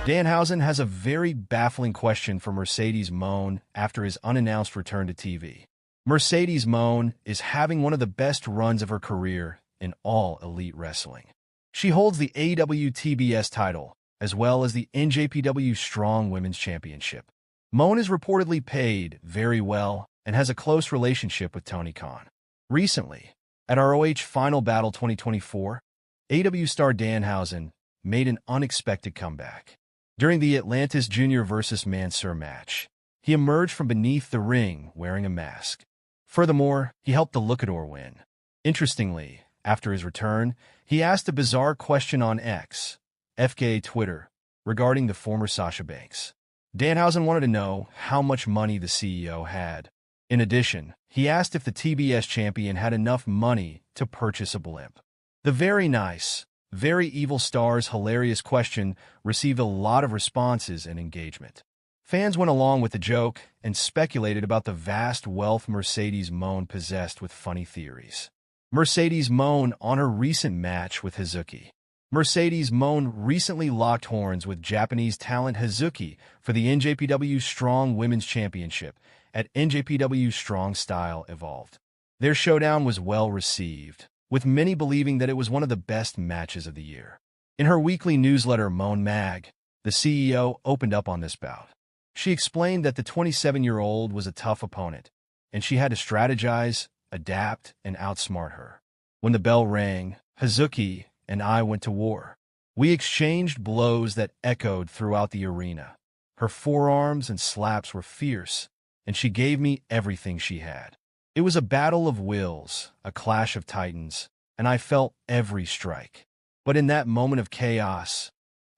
Danhausen has a very baffling question for Mercedes Mone after his unannounced return to TV. Mercedes Mone is having one of the best runs of her career in all elite wrestling. She holds the AEW TBS title, as well as the NJPW Strong Women's Championship. Mone is reportedly paid very well and has a close relationship with Tony Khan. Recently, at ROH Final Battle 2024, AEW star Danhausen made an unexpected comeback. During the Atlantis Jr. vs. Mansoor match, he emerged from beneath the ring wearing a mask. Furthermore, he helped the Luchador win. Interestingly, after his return, he asked a bizarre question on X, FKA Twitter, regarding the former Sasha Banks. Danhausen wanted to know how much money the CEO had. In addition, he asked if the TBS Champion had enough money to purchase a blimp. The very nice, very evil star's hilarious question received a lot of responses and engagement. Fans went along with the joke and speculated about the vast wealth Mercedes Mone possessed with funny theories. Mercedes Mone on her recent match with Hazuki. Mercedes Mone recently locked horns with Japanese talent Hazuki for the NJPW Strong Women's Championship at NJPW Strong Style Evolved. Their showdown was well received, with many believing that it was one of the best matches of the year. In her weekly newsletter Mone Mag, the CEO opened up on this bout. She explained that the 27-year-old was a tough opponent, and she had to strategize, adapt, and outsmart her. When the bell rang, Hazuki and I went to war. We exchanged blows that echoed throughout the arena. Her forearms and slaps were fierce, and she gave me everything she had. It was a battle of wills, a clash of titans, and I felt every strike. But in that moment of chaos,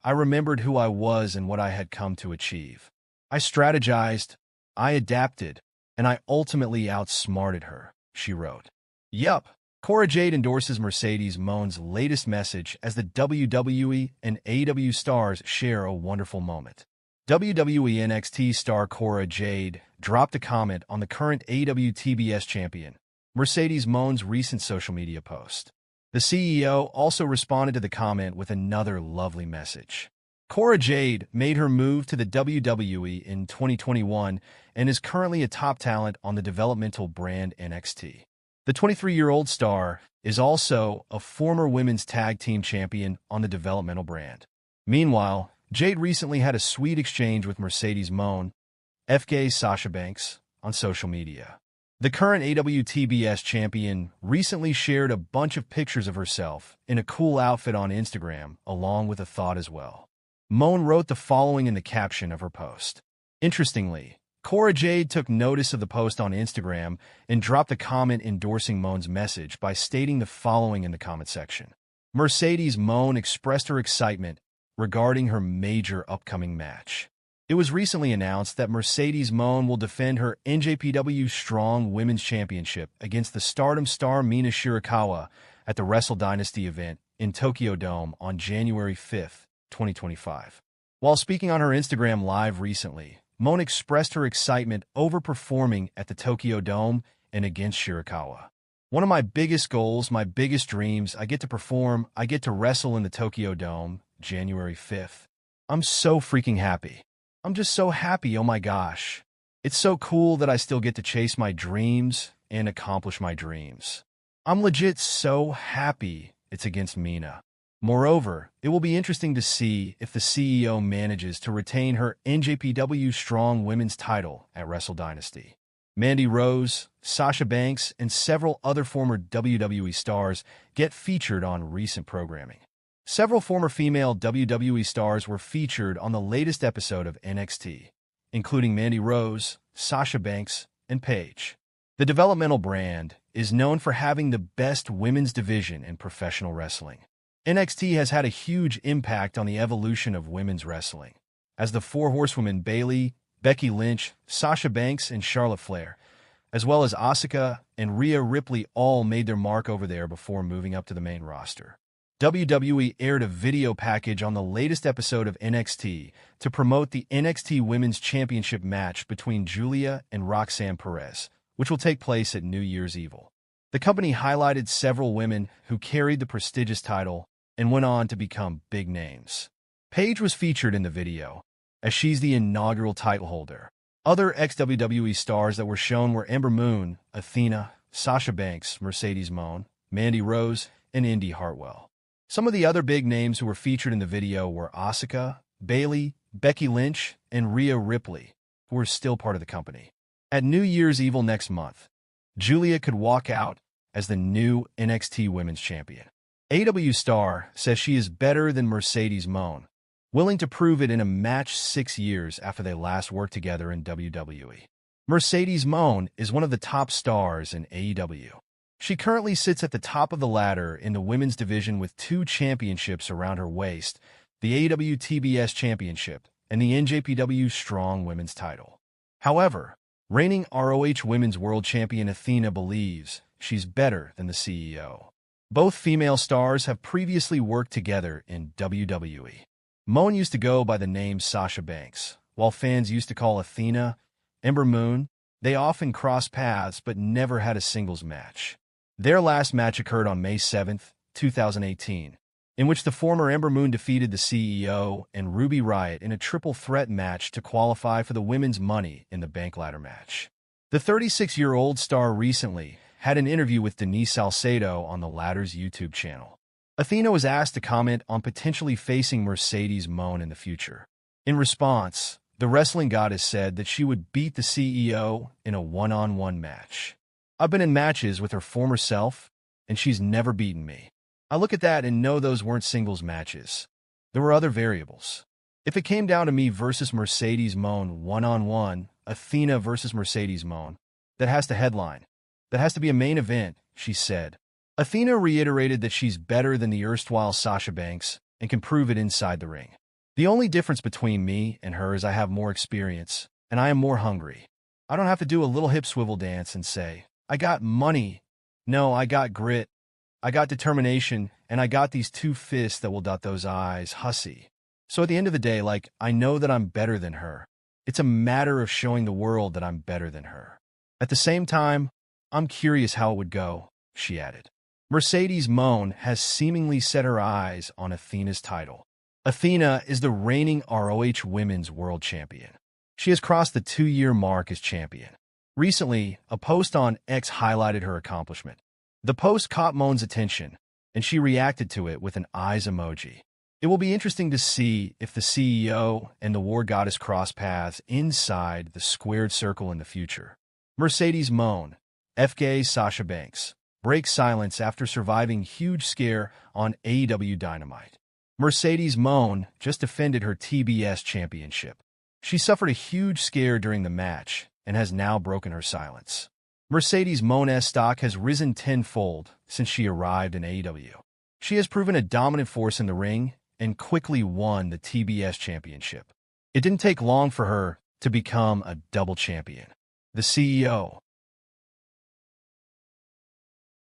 I remembered who I was and what I had come to achieve. I strategized, I adapted, and I ultimately outsmarted her, she wrote. Yup, Cora Jade endorses Mercedes Mone's latest message as the WWE and AEW stars share a wonderful moment. WWE NXT star Cora Jade dropped a comment on the current AEW TBS Champion, Mercedes Mone's recent social media post. The CEO also responded to the comment with another lovely message. Cora Jade made her move to the WWE in 2021 and is currently a top talent on the developmental brand NXT. The 23-year-old star is also a former women's tag team champion on the developmental brand. Meanwhile, Jade recently had a sweet exchange with Mercedes Mone, FKA Sasha Banks, on social media. The current AWTBS champion recently shared a bunch of pictures of herself in a cool outfit on Instagram, along with a thought as well. Mone wrote the following in the caption of her post. Interestingly, Cora Jade took notice of the post on Instagram and dropped a comment endorsing Mone's message by stating the following in the comment section. Mercedes Mone expressed her excitement regarding her major upcoming match. It was recently announced that Mercedes Mone will defend her NJPW Strong Women's Championship against the Stardom star Mina Shirakawa at the Wrestle Dynasty event in Tokyo Dome on January 5, 2025. While speaking on her Instagram Live recently, Mone expressed her excitement over performing at the Tokyo Dome and against Shirakawa. One of my biggest goals, my biggest dreams, I get to perform, I get to wrestle in the Tokyo Dome, January 5th. I'm so freaking happy. I'm just so happy, oh my gosh. It's so cool that I still get to chase my dreams and accomplish my dreams. I'm legit so happy it's against Mina. Moreover, it will be interesting to see if the CEO manages to retain her NJPW Strong Women's title at Wrestle Dynasty. Mandy Rose, Sasha Banks, and several other former WWE stars get featured on recent programming. Several former female WWE stars were featured on the latest episode of NXT, including Mandy Rose, Sasha Banks, and Paige. The developmental brand is known for having the best women's division in professional wrestling. NXT has had a huge impact on the evolution of women's wrestling, as the four horsewomen Bayley, Becky Lynch, Sasha Banks, and Charlotte Flair, as well as Asuka and Rhea Ripley all made their mark over there before moving up to the main roster. WWE aired a video package on the latest episode of NXT to promote the NXT Women's Championship match between Julia and Roxanne Perez, which will take place at New Year's Eve. The company highlighted several women who carried the prestigious title and went on to become big names. Paige was featured in the video, as she's the inaugural title holder. Other ex-WWE stars that were shown were Ember Moon, Athena, Sasha Banks, Mercedes Mone, Mandy Rose, and Indy Hartwell. Some of the other big names who were featured in the video were Asuka, Bayley, Becky Lynch, and Rhea Ripley, who are still part of the company. At New Year's Evil next month, Julia could walk out as the new NXT Women's Champion. AEW star says she is better than Mercedes Mone, willing to prove it in a match 6 years after they last worked together in WWE. Mercedes Mone is one of the top stars in AEW. She currently sits at the top of the ladder in the women's division with 2 championships around her waist, the AEW TBS Championship and the NJPW Strong Women's Title. However, reigning ROH Women's World Champion Athena believes she's better than the CEO. Both female stars have previously worked together in WWE. Mone used to go by the name Sasha Banks, while fans used to call Athena Ember Moon. They often crossed paths but never had a singles match. Their last match occurred on May 7, 2018, in which the former Ember Moon defeated the CEO and Ruby Riott in a triple threat match to qualify for the Women's Money in the Bank ladder match. The 36-year-old star recently had an interview with Denise Salcedo on the latter's YouTube channel. Athena was asked to comment on potentially facing Mercedes Mone in the future. In response, the wrestling goddess said that she would beat the CEO in a one-on-one match. I've been in matches with her former self, and she's never beaten me. I look at that and know those weren't singles matches. There were other variables. If it came down to me versus Mercedes Mone one-on-one, Athena versus Mercedes Mone, that has to headline. That has to be a main event, she said. Athena reiterated that she's better than the erstwhile Sasha Banks and can prove it inside the ring. The only difference between me and her is I have more experience, and I am more hungry. I don't have to do a little hip swivel dance and say, I got money. No, I got grit. I got determination, and I got these 2 fists that will dot those eyes, hussy. So at the end of the day, I know that I'm better than her. It's a matter of showing the world that I'm better than her. At the same time, I'm curious how it would go, she added. Mercedes Mone has seemingly set her eyes on Athena's title. Athena is the reigning ROH Women's World Champion. She has crossed the 2-year mark as champion. Recently, a post on X highlighted her accomplishment. The post caught Mone's attention, and she reacted to it with an eyes emoji. It will be interesting to see if the CEO and the War Goddess cross paths inside the squared circle in the future. Mercedes Mone, FK Sasha Banks, breaks silence after surviving huge scare on AEW Dynamite. Mercedes Mone just defended her TBS Championship. She suffered a huge scare during the match and has now broken her silence. Mercedes Mone's stock has risen tenfold since she arrived in AEW. She has proven a dominant force in the ring and quickly won the TBS Championship. It didn't take long for her to become a double champion. The CEO,